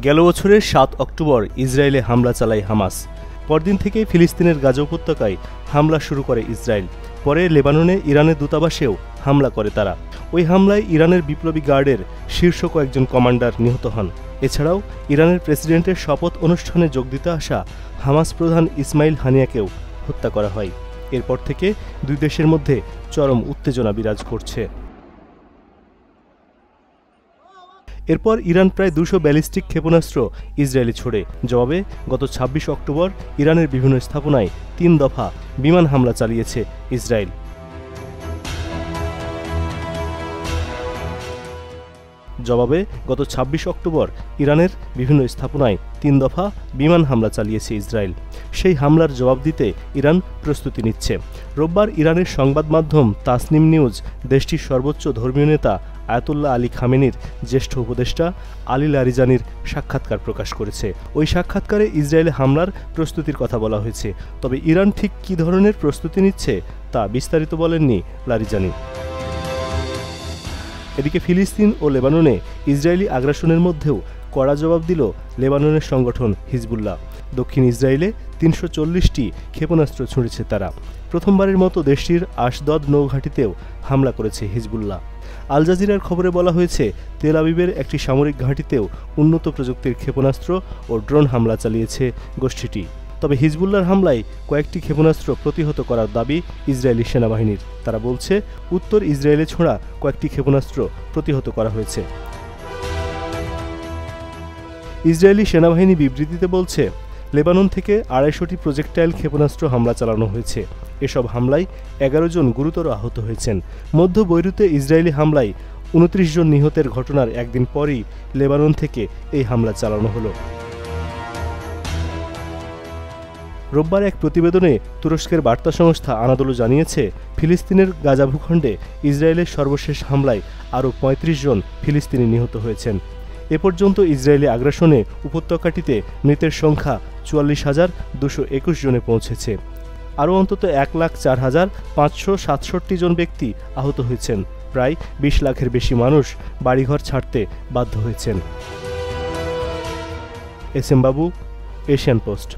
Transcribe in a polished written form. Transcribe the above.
গেল বছরের ৭ অক্টোবর ইসরায়েলে হামলা চালায় হামাস। পরদিন থেকে ফিলিস্তিনের গাজা উপত্যকায় হামলা শুরু করে ইসরায়েল। পরে লেবাননে ইরানের দূতাবাসেও হামলা করে তারা। ওই হামলায় ইরানের বিপ্লবী গার্ডের শীর্ষ কয়েকজন কমান্ডার নিহত হন। এছাড়াও ইরানের প্রেসিডেন্টের শপথ অনুষ্ঠানে যোগ দিতে আসা হামাস প্রধান ইসমাইল হানিয়াকেও হত্যা করা হয়। এরপর থেকে দুই দেশের মধ্যে চরম উত্তেজনা বিরাজ করছে। এরপর ইরান প্রায় ২০০ ব্যালিস্টিক ক্ষেপণাস্ত্র ইসরায়েলে ছোড়ে। জবাবে গত ২৬ অক্টোবর ইরানের বিভিন্ন স্থাপনায় ৩ দফা বিমান হামলা চালিয়েছে ইসরায়েল। জবাবে গত ২৬ অক্টোবর ইরানের বিভিন্ন স্থাপনায় ৩ দফা বিমান হামলা চালিয়েছে ইসরায়েল। সেই হামলার জবাব দিতে ইরান প্রস্তুতি নিচ্ছে। রোববার ইরানের সংবাদ মাধ্যম তাসনিম নিউজ দেশটির সর্বোচ্চ ধর্মীয় নেতা আয়াতুল্লাহ আলী খামেনির জ্যেষ্ঠ উপদেষ্টা আলী লারিজানির সাক্ষাৎকার প্রকাশ করেছে। ওই সাক্ষাৎকারে ইসরায়েলে হামলার প্রস্তুতির কথা বলা হয়েছে। তবে ইরান ঠিক কী ধরনের প্রস্তুতি নিচ্ছে তা বিস্তারিত বলেননি লারিজানি। এদিকে ফিলিস্তিন ও লেবাননে ইসরায়েলি আগ্রাসনের মধ্যেও কড়া জবাব দিল লেবাননের সংগঠন হিজবুল্লাহ। দক্ষিণ ইসরায়েলে ৩৪০টি ক্ষেপণাস্ত্র ছুঁড়েছে তারা। প্রথমবারের মতো দেশটির আশদদ নৌঘাঁটিতেও হামলা করেছে হিজবুল্লাহ। আল জাজিরার খবরে বলা হয়েছে, তেল আবিবের একটি সামরিক ঘাঁটিতেও উন্নত প্রযুক্তির ক্ষেপণাস্ত্র ও ড্রোন হামলা চালিয়েছে গোষ্ঠীটি। তবে হিজবুল্লাহর হামলায় কয়েকটি ক্ষেপণাস্ত্র প্রতিহত করার দাবি ইসরায়েলি সেনাবাহিনীর। তারা বলছে, উত্তর ইসরায়েলে ছোড়া কয়েকটি ক্ষেপণাস্ত্র প্রতিহত করা হয়েছে। ইসরায়েলি সেনাবাহিনী বিবৃতিতে বলছে, লেবানন থেকে ২৫০টি প্রজেক্টাইল ক্ষেপণাস্ত্র হামলা চালানো হয়েছে। এসব হামলায় ১১ জন গুরুতর আহত হয়েছেন। মধ্য বৈরুতে ইসরায়েলি হামলায় ২৯ জন নিহতের ঘটনার একদিন পরই লেবানন থেকে এই হামলা চালানো হলো। রোববার এক প্রতিবেদনে তুরস্কের বার্তা সংস্থা আনাদোলু জানিয়েছে, ফিলিস্তিনের গাজা ভূখণ্ডে ইসরায়েলের সর্বশেষ হামলায় আরও ৩৫ জন ফিলিস্তিনি নিহত হয়েছেন। এ পর্যন্ত ইসরায়েলি আগ্রাসনে উপত্যকাটিতে মৃতের সংখ্যা ৪৪,২২১ জনে পৌঁছেছে। আরও অন্তত ১,০৪,৫৬৭ জন ব্যক্তি আহত হয়েছেন। প্রায় ২০ লাখের বেশি মানুষ বাড়িঘর ছাড়তে বাধ্য হয়েছেন। এস এম বাবু, এশিয়ান পোস্ট।